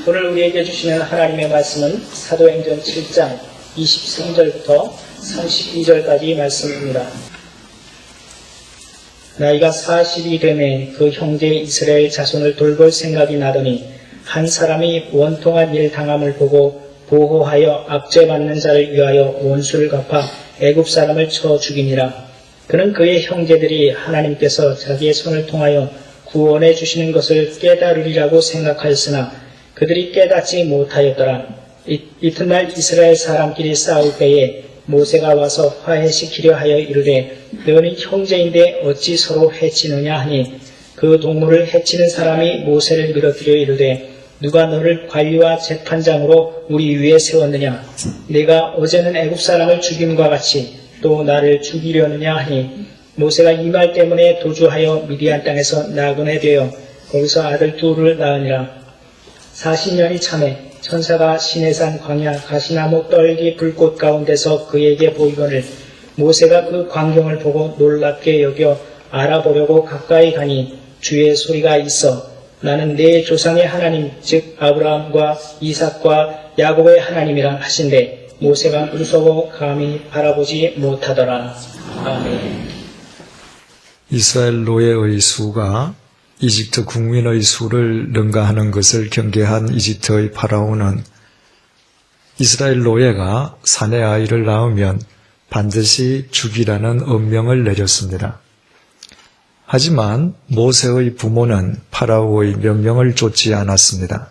오늘 우리에게 주시는 하나님의 말씀은 사도행전 7장 23절부터 32절까지 말씀입니다. 나이가 40이 되매 그 형제 이스라엘 자손을 돌볼 생각이 나더니 한 사람이 원통한 일 당함을 보고 보호하여 압제받는 자를 위하여 원수를 갚아 애굽 사람을 쳐 죽이니라. 그는 그의 형제들이 하나님께서 자기의 손을 통하여 구원해 주시는 것을 깨달으리라고 생각하였으나 그들이 깨닫지 못하였더라. 이튿날 이스라엘 사람끼리 싸울 때에 모세가 와서 화해시키려 하여 이르되 너는 형제인데 어찌 서로 해치느냐 하니 그 동물을 해치는 사람이 모세를 밀어뜨려 이르되 누가 너를 관리와 재판장으로 우리 위에 세웠느냐? 내가 어제는 애굽 사람을 죽임과 같이 또 나를 죽이려느냐 하니 모세가 이 말 때문에 도주하여 미디안 땅에서 나그네 되어 거기서 아들 둘을 낳으니라. 40년이 참에 천사가 시내산 광야 가시나무 떨기 불꽃 가운데서 그에게 보이거늘 모세가 그 광경을 보고 놀랍게 여겨 알아보려고 가까이 가니 주의 소리가 있어 나는 내 조상의 하나님 즉 아브라함과 이삭과 야곱의 하나님이라 하신대 모세가 무서워 감히 바라보지 못하더라. 아멘. 이스라엘 노예의 수가 이집트 국민의 수를 능가하는 것을 경계한 이집트의 파라오는 이스라엘 노예가 사내 아이를 낳으면 반드시 죽이라는 엄명을 내렸습니다. 하지만 모세의 부모는 파라오의 명령을 좇지 않았습니다.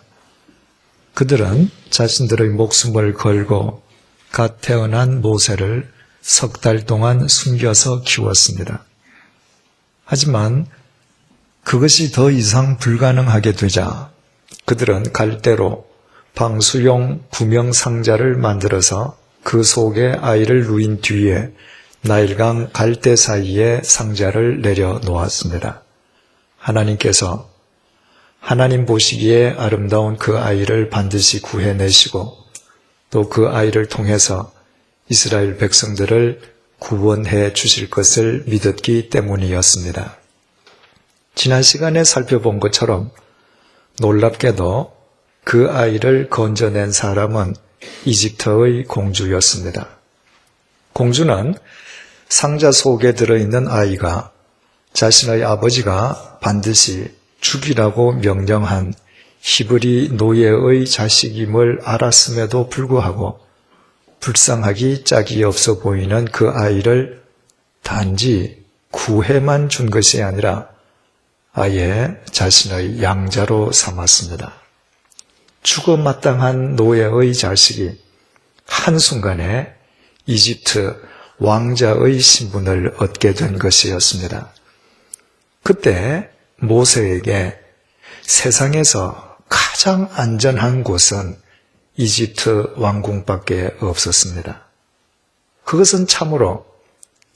그들은 자신들의 목숨을 걸고 갓 태어난 모세를 석 달 동안 숨겨서 키웠습니다. 하지만 그것이 더 이상 불가능하게 되자 그들은 갈대로 방수용 구명 상자를 만들어서 그 속에 아이를 누인 뒤에 나일강 갈대 사이에 상자를 내려 놓았습니다. 하나님께서 하나님 보시기에 아름다운 그 아이를 반드시 구해내시고 또 그 아이를 통해서 이스라엘 백성들을 구원해 주실 것을 믿었기 때문이었습니다. 지난 시간에 살펴본 것처럼 놀랍게도 그 아이를 건져낸 사람은 이집트의 공주였습니다. 공주는 상자 속에 들어있는 아이가 자신의 아버지가 반드시 죽이라고 명령한 히브리 노예의 자식임을 알았음에도 불구하고 불쌍하기 짝이 없어 보이는 그 아이를 단지 구해만 준 것이 아니라 아예 자신의 양자로 삼았습니다. 죽어 마땅한 노예의 자식이 한순간에 이집트 왕자의 신분을 얻게 된 것이었습니다. 그때 모세에게 세상에서 가장 안전한 곳은 이집트 왕궁밖에 없었습니다. 그것은 참으로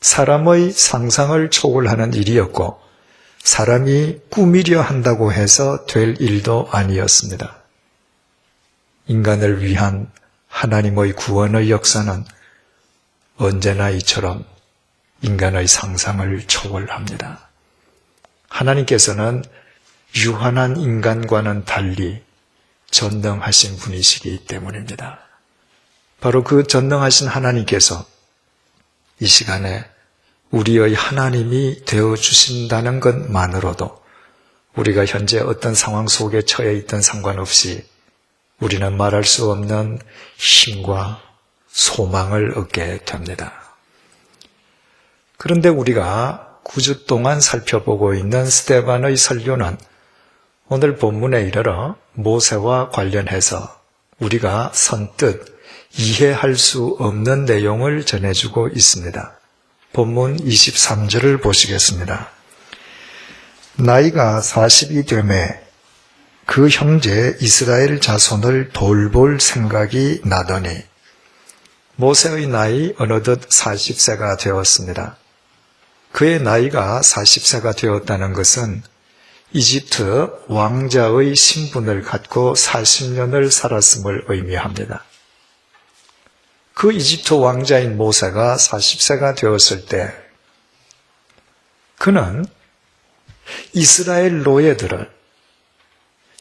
사람의 상상을 초월하는 일이었고 사람이 꾸미려 한다고 해서 될 일도 아니었습니다. 인간을 위한 하나님의 구원의 역사는 언제나 이처럼 인간의 상상을 초월합니다. 하나님께서는 유한한 인간과는 달리 전능하신 분이시기 때문입니다. 바로 그 전능하신 하나님께서 이 시간에 우리의 하나님이 되어주신다는 것만으로도 우리가 현재 어떤 상황 속에 처해 있든 상관없이 우리는 말할 수 없는 힘과 소망을 얻게 됩니다. 그런데 우리가 9주 동안 살펴보고 있는 스데반의 설교는 오늘 본문에 이르러 모세와 관련해서 우리가 선뜻 이해할 수 없는 내용을 전해주고 있습니다. 본문 23절을 보시겠습니다. 나이가 40이 되매 그 형제 이스라엘 자손을 돌볼 생각이 나더니 모세의 나이 어느덧 40세가 되었습니다. 그의 나이가 40세가 되었다는 것은 이집트 왕자의 신분을 갖고 40년을 살았음을 의미합니다. 그 이집트 왕자인 모세가 40세가 되었을 때 그는 이스라엘 노예들을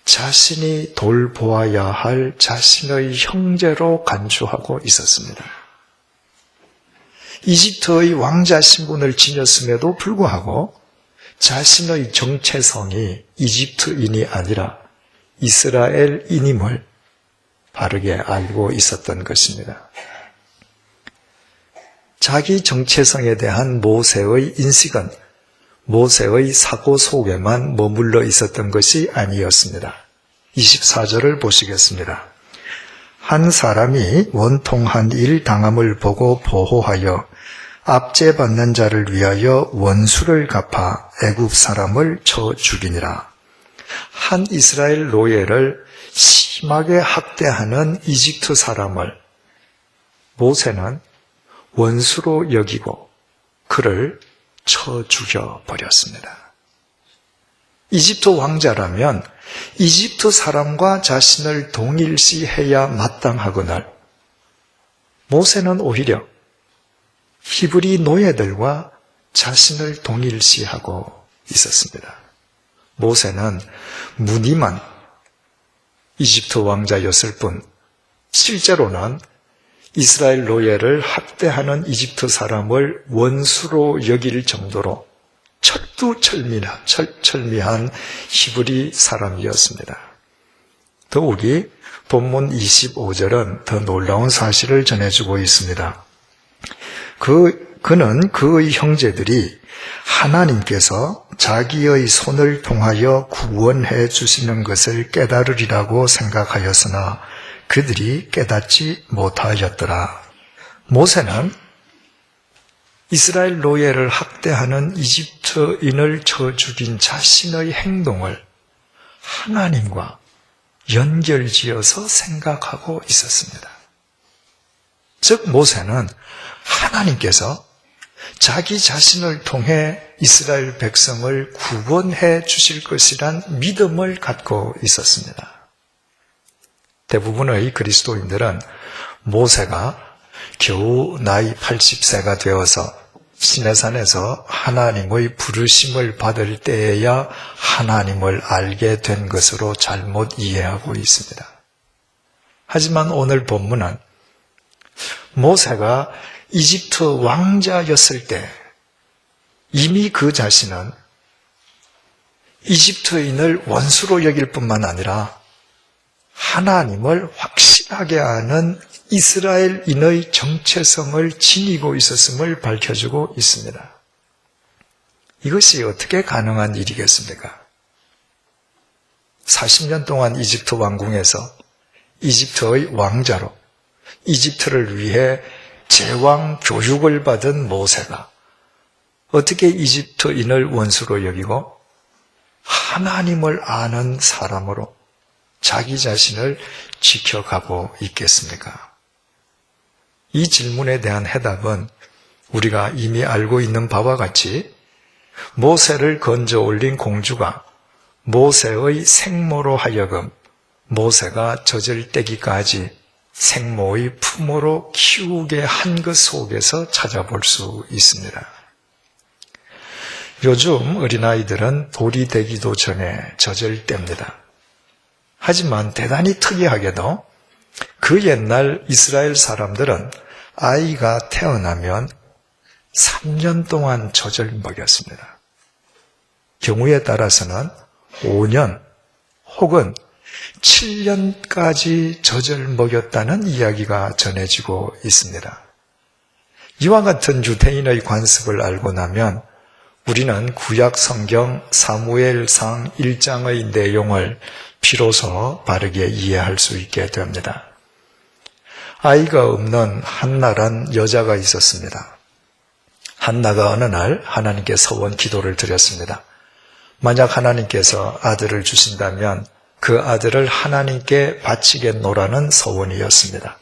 자신이 돌보아야 할 자신의 형제로 간주하고 있었습니다. 이집트의 왕자 신분을 지녔음에도 불구하고 자신의 정체성이 이집트인이 아니라 이스라엘인임을 바르게 알고 있었던 것입니다. 자기 정체성에 대한 모세의 인식은 모세의 사고 속에만 머물러 있었던 것이 아니었습니다. 24절을 보시겠습니다. 한 사람이 원통한 일 당함을 보고 보호하여 압제받는 자를 위하여 원수를 갚아 애굽 사람을 쳐 죽이니라. 한 이스라엘 노예를 심하게 학대하는 이집트 사람을 모세는 원수로 여기고 그를 쳐 죽여버렸습니다. 이집트 왕자라면 이집트 사람과 자신을 동일시해야 마땅하거늘 모세는 오히려 히브리 노예들과 자신을 동일시하고 있었습니다. 모세는 무늬만 이집트 왕자였을 뿐 실제로는 이스라엘 노예를 학대하는 이집트 사람을 원수로 여길 정도로 철두철미한 히브리 사람이었습니다. 더욱이 본문 25절은 더 놀라운 사실을 전해주고 있습니다. 그는 그의 형제들이 하나님께서 자기의 손을 통하여 구원해 주시는 것을 깨달으리라고 생각하였으나 그들이 깨닫지 못하였더라. 모세는 이스라엘 노예를 학대하는 이집트인을 쳐 죽인 자신의 행동을 하나님과 연결지어서 생각하고 있었습니다. 즉 모세는 하나님께서 자기 자신을 통해 이스라엘 백성을 구원해 주실 것이란 믿음을 갖고 있었습니다. 대부분의 그리스도인들은 모세가 겨우 나이 80세가 되어서 시내산에서 하나님의 부르심을 받을 때에야 하나님을 알게 된 것으로 잘못 이해하고 있습니다. 하지만 오늘 본문은 모세가 이집트 왕자였을 때 이미 그 자신은 이집트인을 원수로 여길 뿐만 아니라 하나님을 확실하게 아는 이스라엘인의 정체성을 지니고 있었음을 밝혀주고 있습니다. 이것이 어떻게 가능한 일이겠습니까? 40년 동안 이집트 왕궁에서 이집트의 왕자로 이집트를 위해 제왕 교육을 받은 모세가 어떻게 이집트인을 원수로 여기고 하나님을 아는 사람으로 자기 자신을 지켜가고 있겠습니까? 이 질문에 대한 해답은 우리가 이미 알고 있는 바와 같이 모세를 건져 올린 공주가 모세의 생모로 하여금 모세가 젖을 떼기까지 생모의 품으로 키우게 한 것 속에서 찾아볼 수 있습니다. 요즘 어린아이들은 돌이 되기도 전에 젖을 뗍니다. 하지만 대단히 특이하게도 그 옛날 이스라엘 사람들은 아이가 태어나면 3년 동안 젖을 먹였습니다. 경우에 따라서는 5년 혹은 7년까지 젖을 먹였다는 이야기가 전해지고 있습니다. 이와 같은 유대인의 관습을 알고 나면 우리는 구약 성경 사무엘상 1장의 내용을 비로소 바르게 이해할 수 있게 됩니다. 아이가 없는 한나란 여자가 있었습니다. 한나가 어느 날 하나님께 서원 기도를 드렸습니다. 만약 하나님께서 아들을 주신다면 그 아들을 하나님께 바치겠노라는 서원이었습니다.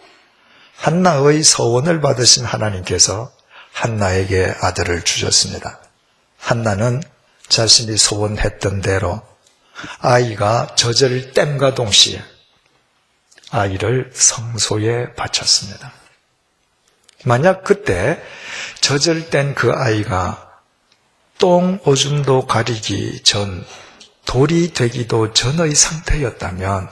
한나의 서원을 받으신 하나님께서 한나에게 아들을 주셨습니다. 한나는 자신이 소원했던 대로 아이가 젖을 땜과 동시에 아이를 성소에 바쳤습니다. 만약 그때 젖을 뗀 그 아이가 똥 오줌도 가리기 전 돌이 되기도 전의 상태였다면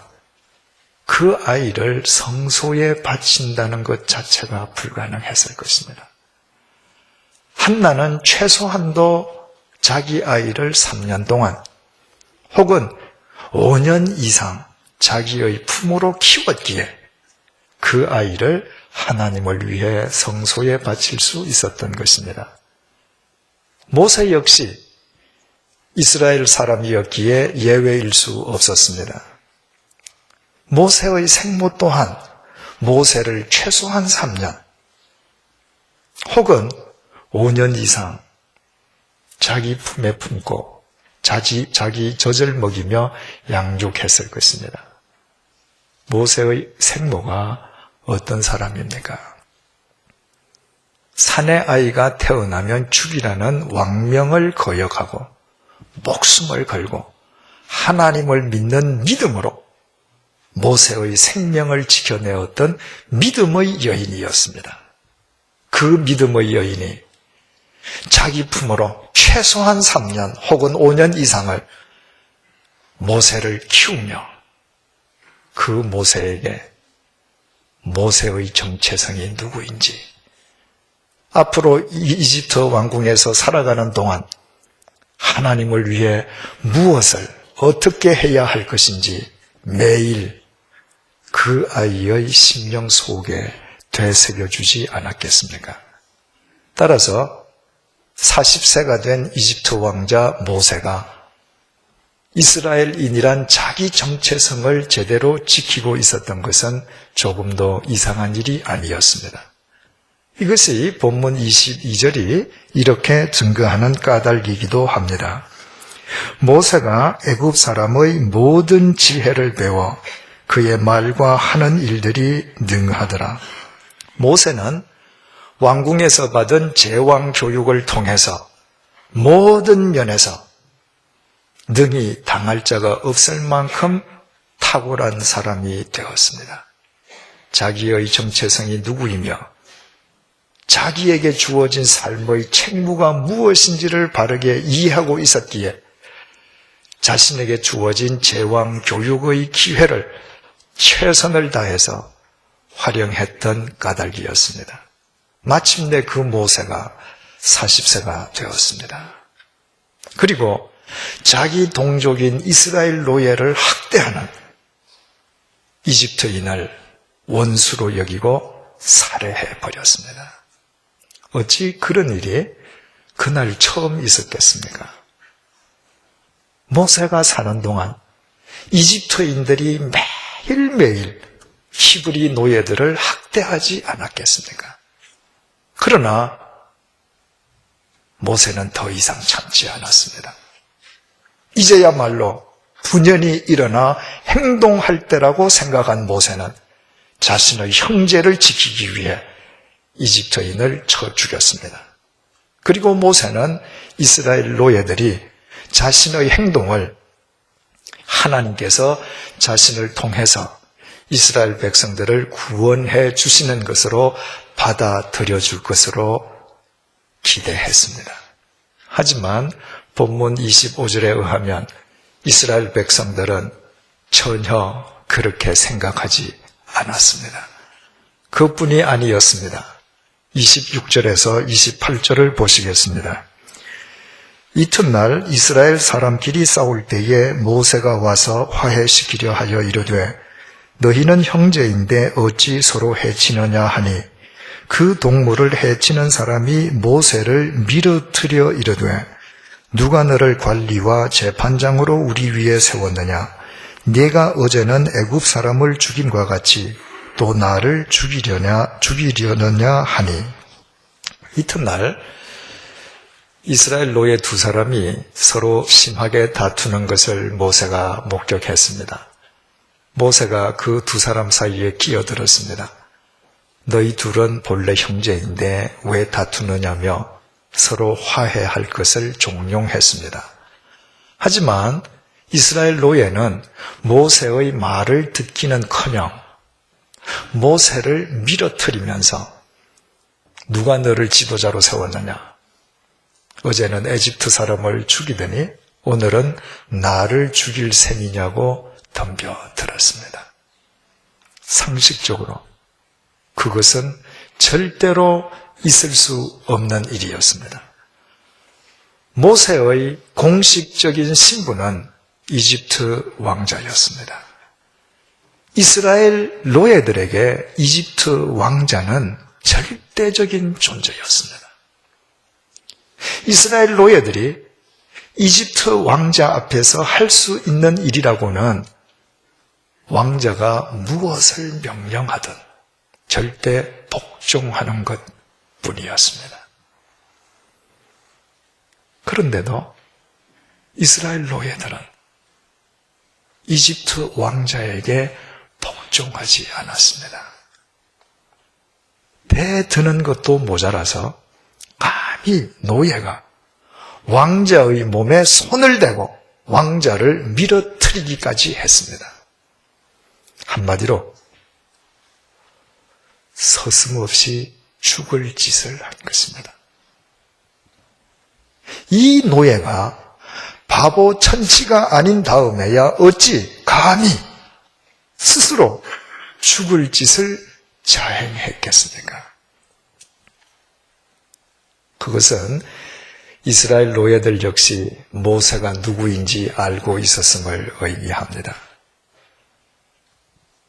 그 아이를 성소에 바친다는 것 자체가 불가능했을 것입니다. 한나는 최소한도 자기 아이를 3년 동안 혹은 5년 이상 자기의 품으로 키웠기에 그 아이를 하나님을 위해 성소에 바칠 수 있었던 것입니다. 모세 역시 이스라엘 사람이었기에 예외일 수 없었습니다. 모세의 생모 또한 모세를 최소한 3년 혹은 5년 이상 자기 품에 품고 자기 젖을 먹이며 양육했을 것입니다. 모세의 생모가 어떤 사람입니까? 사내 아이가 태어나면 죽이라는 왕명을 거역하고 목숨을 걸고 하나님을 믿는 믿음으로 모세의 생명을 지켜내었던 믿음의 여인이었습니다. 그 믿음의 여인이 자기 품으로 최소한 3년 혹은 5년 이상을 모세를 키우며 그 모세에게 모세의 정체성이 누구인지 앞으로 이집트 왕궁에서 살아가는 동안 하나님을 위해 무엇을 어떻게 해야 할 것인지 매일 그 아이의 심령 속에 되새겨주지 않았겠습니까? 따라서 40세가 된 이집트 왕자 모세가 이스라엘인이란 자기 정체성을 제대로 지키고 있었던 것은 조금도 이상한 일이 아니었습니다. 이것이 본문 22절이 이렇게 증거하는 까닭이기도 합니다. 모세가 애굽 사람의 모든 지혜를 배워 그의 말과 하는 일들이 능하더라. 모세는 왕궁에서 받은 제왕 교육을 통해서 모든 면에서 능히 당할 자가 없을 만큼 탁월한 사람이 되었습니다. 자기의 정체성이 누구이며 자기에게 주어진 삶의 책무가 무엇인지를 바르게 이해하고 있었기에 자신에게 주어진 제왕 교육의 기회를 최선을 다해서 활용했던 까닭이었습니다. 마침내 그 모세가 40세가 되었습니다. 그리고 자기 동족인 이스라엘 노예를 학대하는 이집트인을 원수로 여기고 살해해 버렸습니다. 어찌 그런 일이 그날 처음 있었겠습니까? 모세가 사는 동안 이집트인들이 매일매일 히브리 노예들을 학대하지 않았겠습니까? 그러나 모세는 더 이상 참지 않았습니다. 이제야말로 분연히 일어나 행동할 때라고 생각한 모세는 자신의 형제를 지키기 위해 이집트인을 쳐 죽였습니다. 그리고 모세는 이스라엘 노예들이 자신의 행동을 하나님께서 자신을 통해서 이스라엘 백성들을 구원해 주시는 것으로 받아들여 줄 것으로 기대했습니다. 하지만 본문 25절에 의하면 이스라엘 백성들은 전혀 그렇게 생각하지 않았습니다. 그뿐이 아니었습니다. 26절에서 28절을 보시겠습니다. 이튿날 이스라엘 사람끼리 싸울 때에 모세가 와서 화해시키려 하여 이르되 너희는 형제인데 어찌 서로 해치느냐 하니 그 동물을 해치는 사람이 모세를 밀어뜨려 이르되 누가 너를 관리와 재판장으로 우리 위에 세웠느냐 네가 어제는 애굽 사람을 죽임과 같이 또 나를 죽이려느냐 하니 이튿날 이스라엘 노예 두 사람이 서로 심하게 다투는 것을 모세가 목격했습니다. 모세가 그 두 사람 사이에 끼어들었습니다. 너희 둘은 본래 형제인데 왜 다투느냐며 서로 화해할 것을 종용했습니다. 하지만 이스라엘 노예는 모세의 말을 듣기는커녕 모세를 밀어뜨리면서 누가 너를 지도자로 세웠느냐? 어제는 에집트 사람을 죽이더니 오늘은 나를 죽일 셈이냐고 덤벼들었습니다. 상식적으로 그것은 절대로 있을 수 없는 일이었습니다. 모세의 공식적인 신분은 이집트 왕자였습니다. 이스라엘 노예들에게 이집트 왕자는 절대적인 존재였습니다. 이스라엘 노예들이 이집트 왕자 앞에서 할 수 있는 일이라고는 왕자가 무엇을 명령하든 절대 복종하는 것 뿐이었습니다. 그런데도 이스라엘 노예들은 이집트 왕자에게 복종하지 않았습니다. 대드는 것도 모자라서 감히 노예가 왕자의 몸에 손을 대고 왕자를 밀어뜨리기까지 했습니다. 한마디로 서슴없이 죽을 짓을 한 것입니다. 이 노예가 바보 천치가 아닌 다음에야 어찌 감히 스스로 죽을 짓을 자행했겠습니까? 그것은 이스라엘 노예들 역시 모세가 누구인지 알고 있었음을 의미합니다.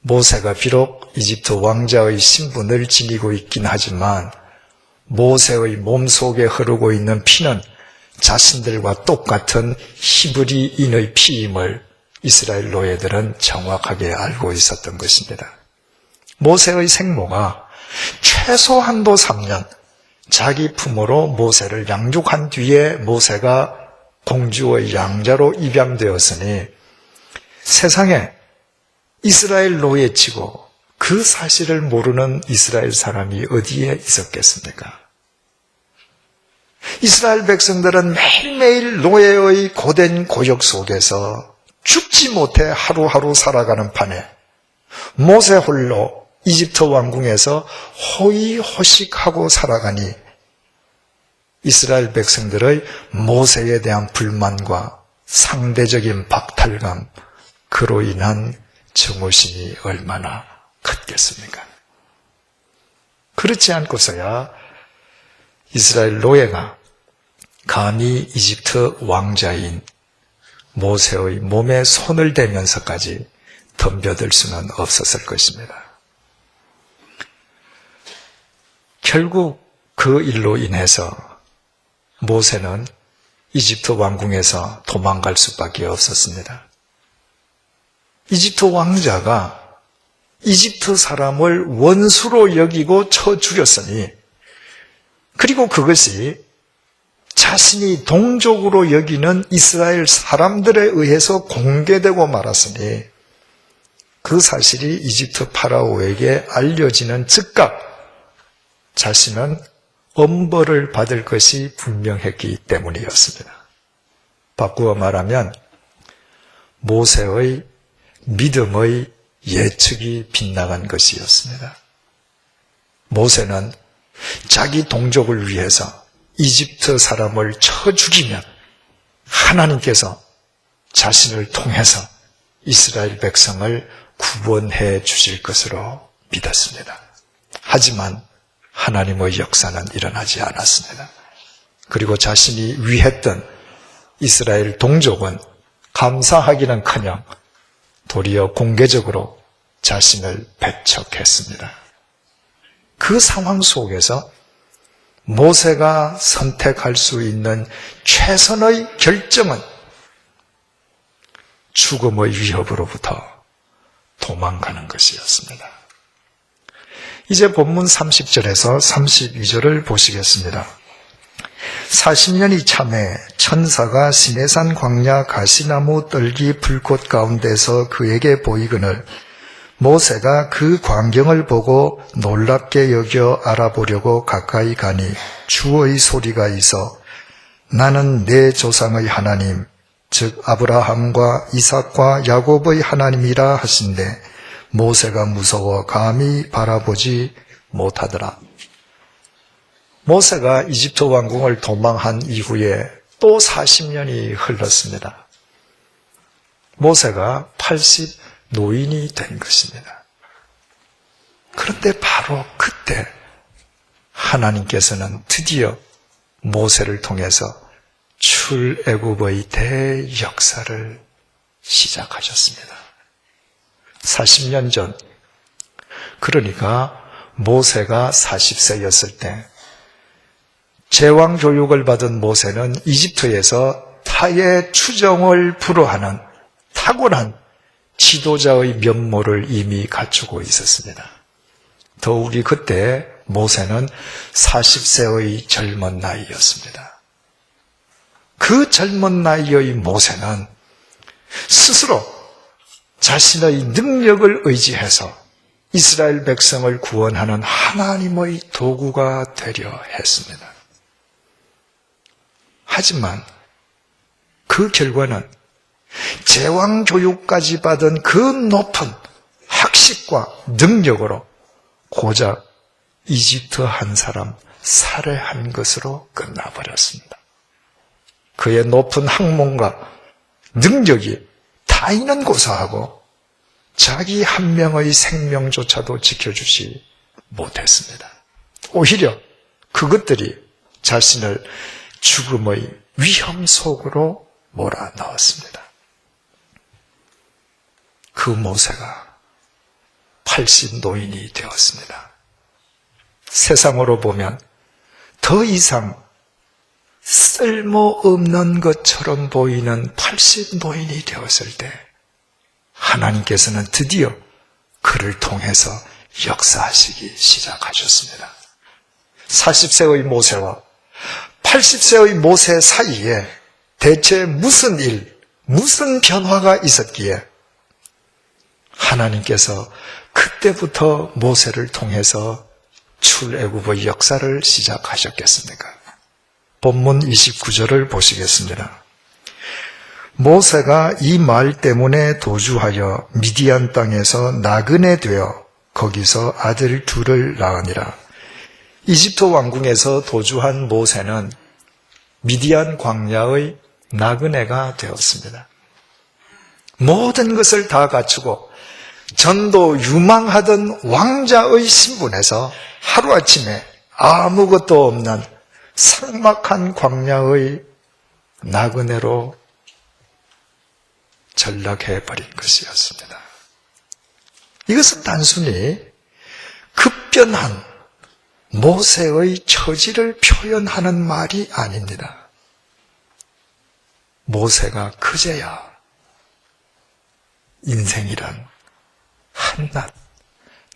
모세가 비록 이집트 왕자의 신분을 지니고 있긴 하지만 모세의 몸속에 흐르고 있는 피는 자신들과 똑같은 히브리인의 피임을 이스라엘 노예들은 정확하게 알고 있었던 것입니다. 모세의 생모가 최소한도 3년 자기 품으로 모세를 양육한 뒤에 모세가 공주의 양자로 입양되었으니 세상에 이스라엘 노예치고 그 사실을 모르는 이스라엘 사람이 어디에 있었겠습니까? 이스라엘 백성들은 매일매일 노예의 고된 고역 속에서 죽지 못해 하루하루 살아가는 판에 모세 홀로 이집트 왕궁에서 호의호식하고 살아가니 이스라엘 백성들의 모세에 대한 불만과 상대적인 박탈감, 그로 인한 증오심이 얼마나 컸겠습니까? 그렇지 않고서야 이스라엘 노예가 감히 이집트 왕자인 모세의 몸에 손을 대면서까지 덤벼들 수는 없었을 것입니다. 결국 그 일로 인해서 모세는 이집트 왕궁에서 도망갈 수밖에 없었습니다. 이집트 왕자가 이집트 사람을 원수로 여기고 쳐 죽였으니, 그리고 그것이 자신이 동족으로 여기는 이스라엘 사람들에 의해서 공개되고 말았으니 그 사실이 이집트 파라오에게 알려지는 즉각 자신은 엄벌을 받을 것이 분명했기 때문이었습니다. 바꾸어 말하면 모세의 믿음의 예측이 빗나간 것이었습니다. 모세는 자기 동족을 위해서 이집트 사람을 쳐 죽이면 하나님께서 자신을 통해서 이스라엘 백성을 구원해 주실 것으로 믿었습니다. 하지만 하나님의 역사는 일어나지 않았습니다. 그리고 자신이 위했던 이스라엘 동족은 감사하기는커녕 도리어 공개적으로 자신을 배척했습니다. 그 상황 속에서 모세가 선택할 수 있는 최선의 결정은 죽음의 위협으로부터 도망가는 것이었습니다. 이제 본문 30절에서 32절을 보시겠습니다. 40년이 참에 천사가 시내산 광야 가시나무 떨기 불꽃 가운데서 그에게 보이거늘 모세가 그 광경을 보고 놀랍게 여겨 알아보려고 가까이 가니 주의 소리가 있어 나는 내 조상의 하나님 즉 아브라함과 이삭과 야곱의 하나님이라 하신대 모세가 무서워 감히 바라보지 못하더라. 모세가 이집트 왕궁을 도망한 이후에 또 또 40년이 흘렀습니다. 모세가 80 노인이 된 것입니다. 그런데 바로 그때 하나님께서는 드디어 모세를 통해서 출애굽의 대역사를 시작하셨습니다. 40년 전, 그러니까 모세가 40세였을 때 제왕 교육을 받은 모세는 이집트에서 타의 추정을 불허하는 탁월한 지도자의 면모를 이미 갖추고 있었습니다. 더욱이 그때 모세는 40세의 젊은 나이였습니다. 그 젊은 나이의 모세는 스스로 자신의 능력을 의지해서 이스라엘 백성을 구원하는 하나님의 도구가 되려 했습니다. 하지만 그 결과는 제왕 교육까지 받은 그 높은 학식과 능력으로 고작 이집트 한 사람 살해한 것으로 끝나버렸습니다. 그의 높은 학문과 능력이 타인은 고사하고 자기 한 명의 생명조차도 지켜주지 못했습니다. 오히려 그것들이 자신을 죽음의 위험 속으로 몰아넣었습니다. 그 모세가 80 노인이 되었습니다. 세상으로 보면 더 이상 쓸모없는 것처럼 보이는 80 노인이 되었을 때 하나님께서는 드디어 그를 통해서 역사하시기 시작하셨습니다. 40세의 모세와 80세의 모세 사이에 대체 무슨 일, 무슨 변화가 있었기에 하나님께서 그때부터 모세를 통해서 출애굽의 역사를 시작하셨겠습니까? 본문 29절을 보시겠습니다. 모세가 이 말 때문에 도주하여 미디안 땅에서 나그네 되어 거기서 아들 둘을 낳으니라. 이집트 왕궁에서 도주한 모세는 미디안 광야의 나그네가 되었습니다. 모든 것을 다 갖추고 전도 유망하던 왕자의 신분에서 하루아침에 아무것도 없는 삭막한 광야의 나그네로 전락해버린 것이었습니다. 이것은 단순히 급변한 모세의 처지를 표현하는 말이 아닙니다. 모세가 그제야 인생이란 한낱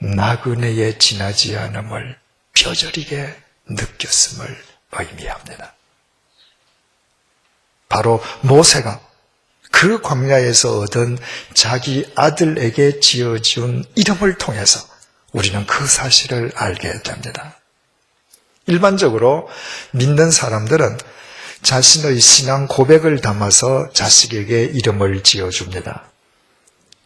나그네에 지나지 않음을 뼈저리게 느꼈음을 의미합니다. 바로 모세가 그 광야에서 얻은 자기 아들에게 지어준 이름을 통해서 우리는 그 사실을 알게 됩니다. 일반적으로 믿는 사람들은 자신의 신앙 고백을 담아서 자식에게 이름을 지어줍니다.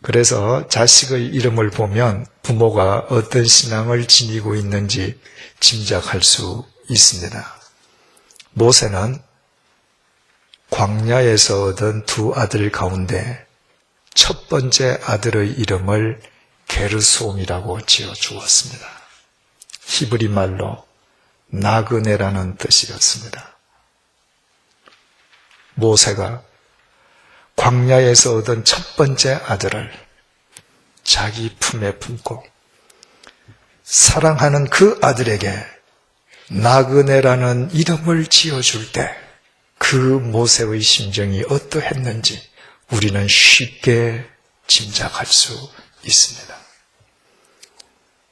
그래서 자식의 이름을 보면 부모가 어떤 신앙을 지니고 있는지 짐작할 수 있습니다. 모세는 광야에서 얻은 두 아들 가운데 첫 번째 아들의 이름을 게르솜이라고 지어주었습니다. 히브리 말로 나그네라는 뜻이었습니다. 모세가 광야에서 얻은 첫 번째 아들을 자기 품에 품고 사랑하는 그 아들에게 나그네라는 이름을 지어줄 때 그 모세의 심정이 어떠했는지 우리는 쉽게 짐작할 수 있습니다.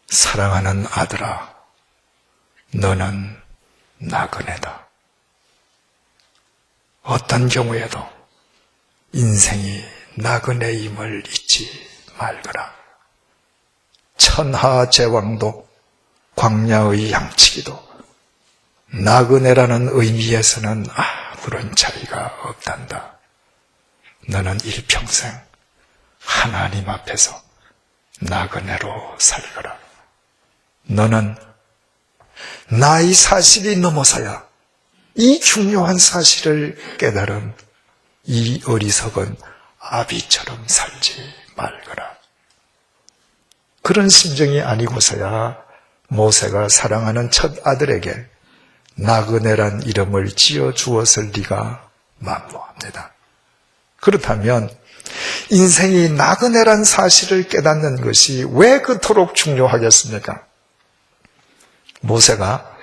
사랑하는 아들아, 너는 나그네다. 어떤 경우에도 인생이 나그네임을 잊지 말거라. 천하 제왕도 광야의 양치기도 나그네라는 의미에서는 아무런 차이가 없단다. 너는 일평생 하나님 앞에서 나그네로 살거라. 너는 나이 40이 넘어서야 이 중요한 사실을 깨달은 이 어리석은 아비처럼 살지 말거라. 그런 심정이 아니고서야 모세가 사랑하는 첫 아들에게 나그네란 이름을 지어 주었을 리가 만무합니다. 그렇다면 인생이 나그네란 사실을 깨닫는 것이 왜 그토록 중요하겠습니까? 모세가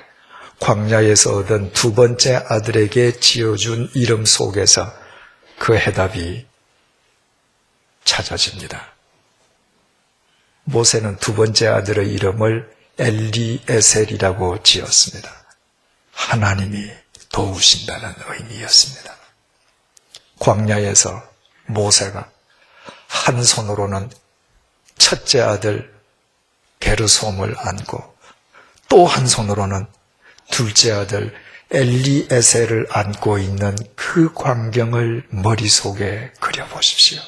광야에서 얻은 두 번째 아들에게 지어준 이름 속에서 그 해답이 찾아집니다. 모세는 두 번째 아들의 이름을 엘리에셀이라고 지었습니다. 하나님이 도우신다는 의미였습니다. 광야에서 모세가 한 손으로는 첫째 아들 게르솜을 안고 또 한 손으로는 둘째 아들 엘리에셀을 안고 있는 그 광경을 머릿속에 그려보십시오.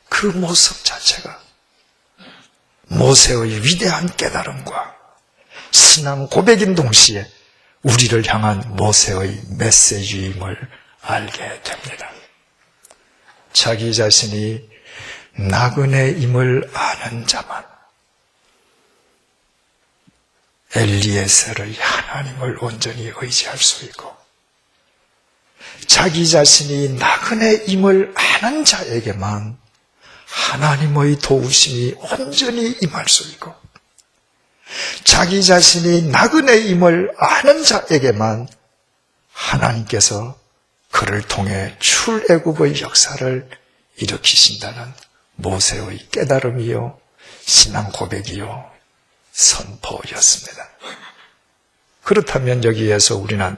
그 모습 자체가 모세의 위대한 깨달음과 신앙 고백인 동시에 우리를 향한 모세의 메시지임을 알게 됩니다. 자기 자신이 나그네임을 아는 자만 엘리에셀의 하나님을 온전히 의지할 수 있고, 자기 자신이 나그네임을 아는 자에게만 하나님의 도우심이 온전히 임할 수 있고, 자기 자신이 나그네임을 아는 자에게만 하나님께서 그를 통해 출애굽의 역사를 일으키신다는 모세의 깨달음이요, 신앙 고백이요, 선포였습니다. 그렇다면 여기에서 우리는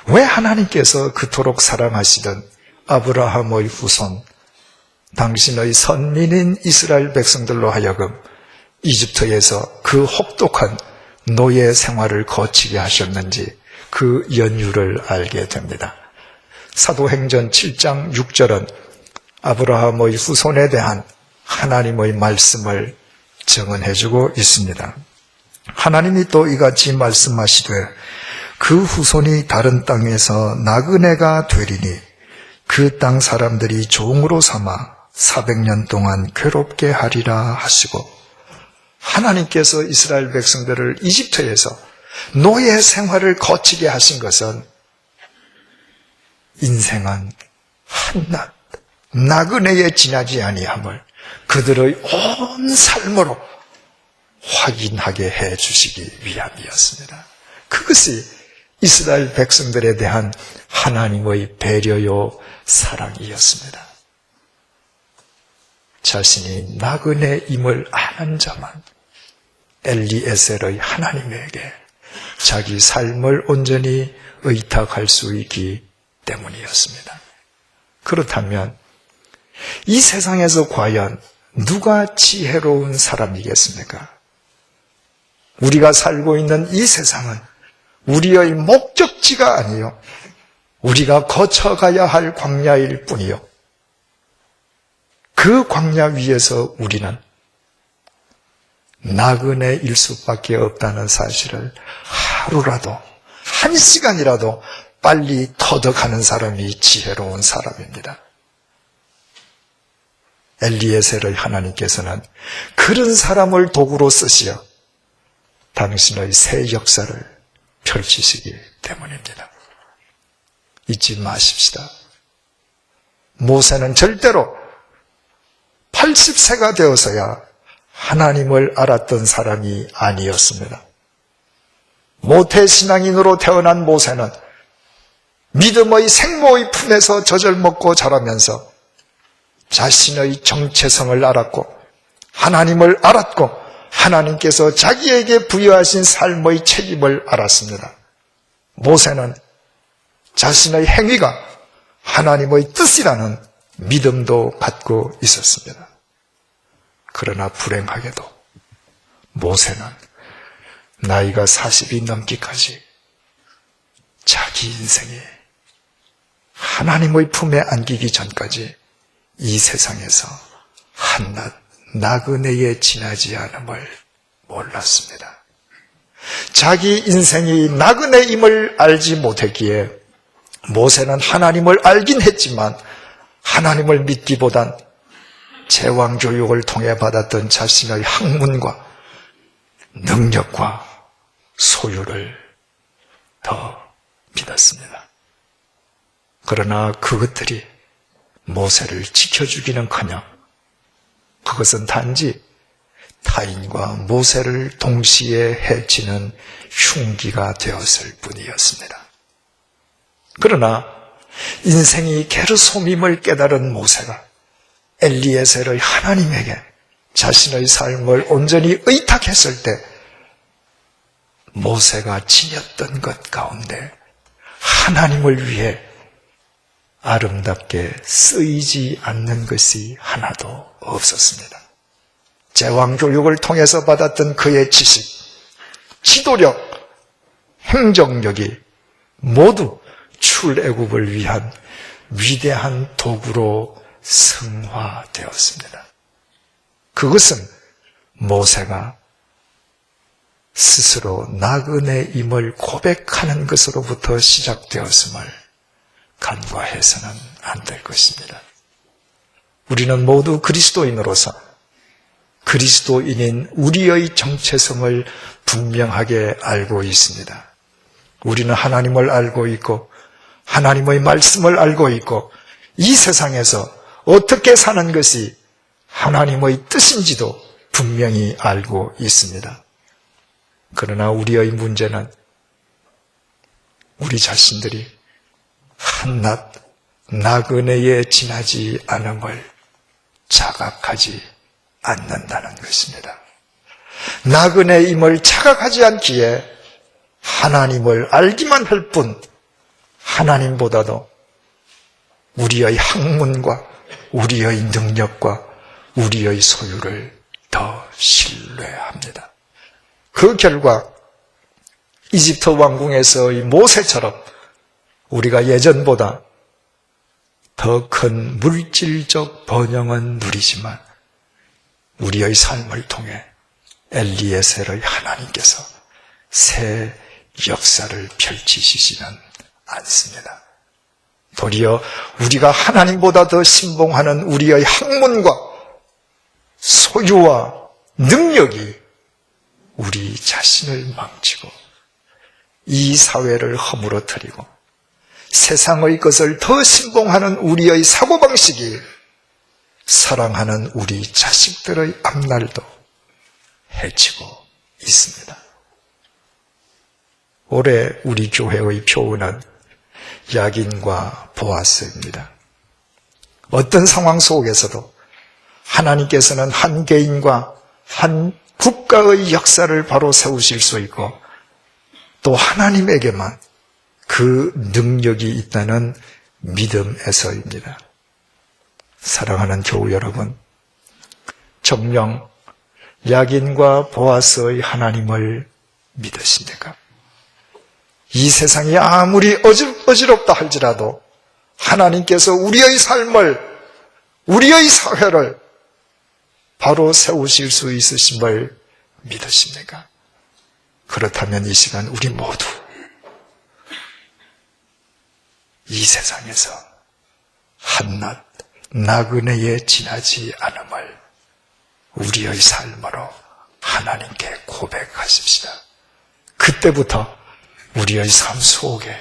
왜 하나님께서 그토록 사랑하시던 아브라함의 후손, 당신의 선민인 이스라엘 백성들로 하여금 이집트에서 그 혹독한 노예 생활을 거치게 하셨는지 그 연유를 알게 됩니다. 사도행전 7장 6절은 아브라함의 후손에 대한 하나님의 말씀을 증언해주고 있습니다. 하나님이 또 이같이 말씀하시되 그 후손이 다른 땅에서 나그네가 되리니 그 땅 사람들이 종으로 삼아 400년 동안 괴롭게 하리라 하시고, 하나님께서 이스라엘 백성들을 이집트에서 노예 생활을 거치게 하신 것은 인생은 한낱 나그네에 지나지 아니함을 그들의 온 삶으로 확인하게 해 주시기 위함이었습니다. 그것이 이스라엘 백성들에 대한 하나님의 배려요 사랑이었습니다. 자신이 나그네임을 아는 자만 엘리에셀의 하나님에게 자기 삶을 온전히 의탁할 수 있기 때문이었습니다. 그렇다면 이 세상에서 과연 누가 지혜로운 사람이겠습니까? 우리가 살고 있는 이 세상은 우리의 목적지가 아니요, 우리가 거쳐가야 할 광야일 뿐이요, 그 광야 위에서 우리는 나그네일 수밖에 없다는 사실을 하루라도, 한 시간이라도 빨리 터득하는 사람이 지혜로운 사람입니다. 엘리에셀의 하나님께서는 그런 사람을 도구로 쓰시어 당신의 새 역사를 펼치시기 때문입니다. 잊지 마십시다. 모세는 절대로 80세가 되어서야 하나님을 알았던 사람이 아니었습니다. 모태신앙인으로 태어난 모세는 믿음의 생모의 품에서 젖을 먹고 자라면서 자신의 정체성을 알았고, 하나님을 알았고, 하나님께서 자기에게 부여하신 삶의 책임을 알았습니다. 모세는 자신의 행위가 하나님의 뜻이라는 믿음도 갖고 있었습니다. 그러나 불행하게도 모세는 나이가 40이 넘기까지 자기 인생이 하나님의 품에 안기기 전까지 이 세상에서 한낱 나그네에 지나지 않음을 몰랐습니다. 자기 인생이 나그네임을 알지 못했기에 모세는 하나님을 알긴 했지만 하나님을 믿기보단 제왕교육을 통해 받았던 자신의 학문과 능력과 소유를 더 믿었습니다. 그러나 그것들이 모세를 지켜주기는커녕 그것은 단지 타인과 모세를 동시에 해치는 흉기가 되었을 뿐이었습니다. 그러나 인생이 게르솜임을 깨달은 모세가 엘리에셀의 하나님에게 자신의 삶을 온전히 의탁했을 때 모세가 지녔던 것 가운데 하나님을 위해 아름답게 쓰이지 않는 것이 하나도 없었습니다. 제왕교육을 통해서 받았던 그의 지식, 지도력, 행정력이 모두 출애굽을 위한 위대한 도구로 승화되었습니다. 그것은 모세가 스스로 나그네임을 고백하는 것으로부터 시작되었음을 간과해서는 안 될 것입니다. 우리는 모두 그리스도인으로서 그리스도인인 우리의 정체성을 분명하게 알고 있습니다. 우리는 하나님을 알고 있고 하나님의 말씀을 알고 있고 이 세상에서 어떻게 사는 것이 하나님의 뜻인지도 분명히 알고 있습니다. 그러나 우리의 문제는 우리 자신들이 한낱 나그네에 지나지 않음을 자각하지 않는다는 것입니다. 나그네임을 자각하지 않기에 하나님을 알기만 할 뿐 하나님보다도 우리의 학문과 우리의 능력과 우리의 소유를 더 신뢰합니다. 그 결과 이집트 왕궁에서의 모세처럼 우리가 예전보다 더 큰 물질적 번영은 누리지만 우리의 삶을 통해 엘리에셀의 하나님께서 새 역사를 펼치시지는 않습니다. 도리어 우리가 하나님보다 더 신봉하는 우리의 학문과 소유와 능력이 우리 자신을 망치고 이 사회를 허물어뜨리고 세상의 것을 더 신봉하는 우리의 사고방식이 사랑하는 우리 자식들의 앞날도 해치고 있습니다. 올해 우리 교회의 표어는 야긴과 보아스입니다. 어떤 상황 속에서도 하나님께서는 한 개인과 한 국가의 역사를 바로 세우실 수 있고 또 하나님에게만 그 능력이 있다는 믿음에서입니다. 사랑하는 교우 여러분, 정녕 야긴과 보아스의 하나님을 믿으십니까? 이 세상이 아무리 어지럽다 할지라도 하나님께서 우리의 삶을, 우리의 사회를 바로 세우실 수 있으심을 믿으십니까? 그렇다면 이 시간 우리 모두 이 세상에서 한낱 나그네에 지나지 않음을 우리의 삶으로 하나님께 고백하십시다. 그때부터 우리의 삶 속에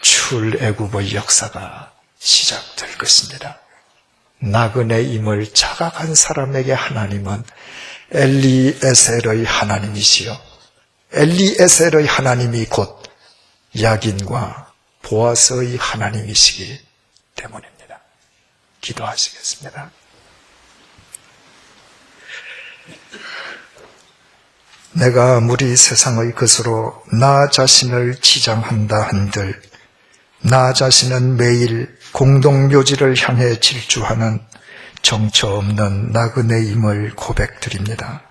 출애굽의 역사가 시작될 것입니다. 나그네임을 자각한 사람에게 하나님은 엘리에셀의 하나님이시요 엘리에셀의 하나님이 곧 야긴과 보아스의 하나님이시기 때문입니다. 기도하시겠습니다. 내가 아무리 세상의 것으로 나 자신을 치장한다 한들 나 자신은 매일 공동묘지를 향해 질주하는 정처 없는 나그네임을 고백드립니다.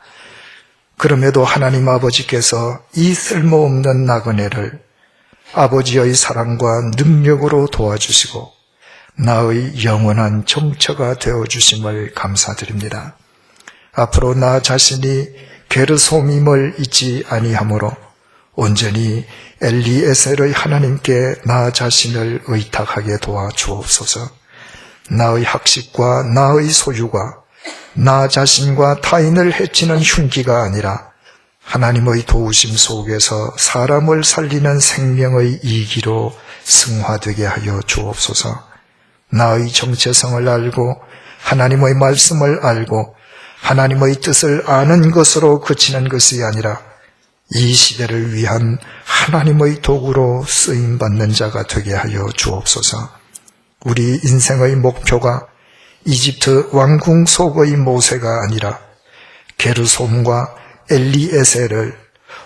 그럼에도 하나님 아버지께서 이 쓸모없는 나그네를 아버지의 사랑과 능력으로 도와주시고 나의 영원한 정처가 되어주심을 감사드립니다. 앞으로 나 자신이 게르솜임을 잊지 아니하므로 온전히 엘리에셀의 하나님께 나 자신을 의탁하게 도와주옵소서. 나의 학식과 나의 소유가 나 자신과 타인을 해치는 흉기가 아니라 하나님의 도우심 속에서 사람을 살리는 생명의 이기로 승화되게 하여 주옵소서. 나의 정체성을 알고 하나님의 말씀을 알고 하나님의 뜻을 아는 것으로 그치는 것이 아니라 이 시대를 위한 하나님의 도구로 쓰임받는 자가 되게 하여 주옵소서. 우리 인생의 목표가 이집트 왕궁 속의 모세가 아니라 게르솜과 엘리에셀을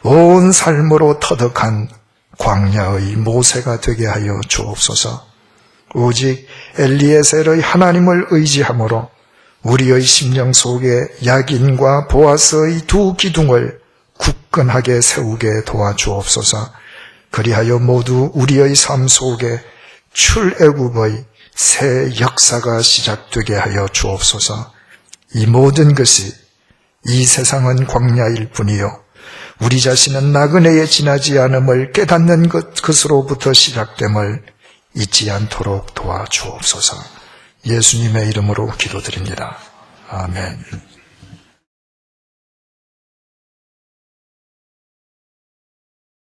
온 삶으로 터득한 광야의 모세가 되게 하여 주옵소서. 오직 엘리에셀의 하나님을 의지함으로 우리의 심령 속에 야긴과 보아스의 두 기둥을 굳건하게 세우게 도와주옵소서. 그리하여 모두 우리의 삶 속에 출애굽의 새 역사가 시작되게 하여 주옵소서. 이 모든 것이 이 세상은 광야일 뿐이요 우리 자신은 나그네에 지나지 않음을 깨닫는 것으로부터 시작됨을 잊지 않도록 도와주옵소서. 예수님의 이름으로 기도드립니다. 아멘.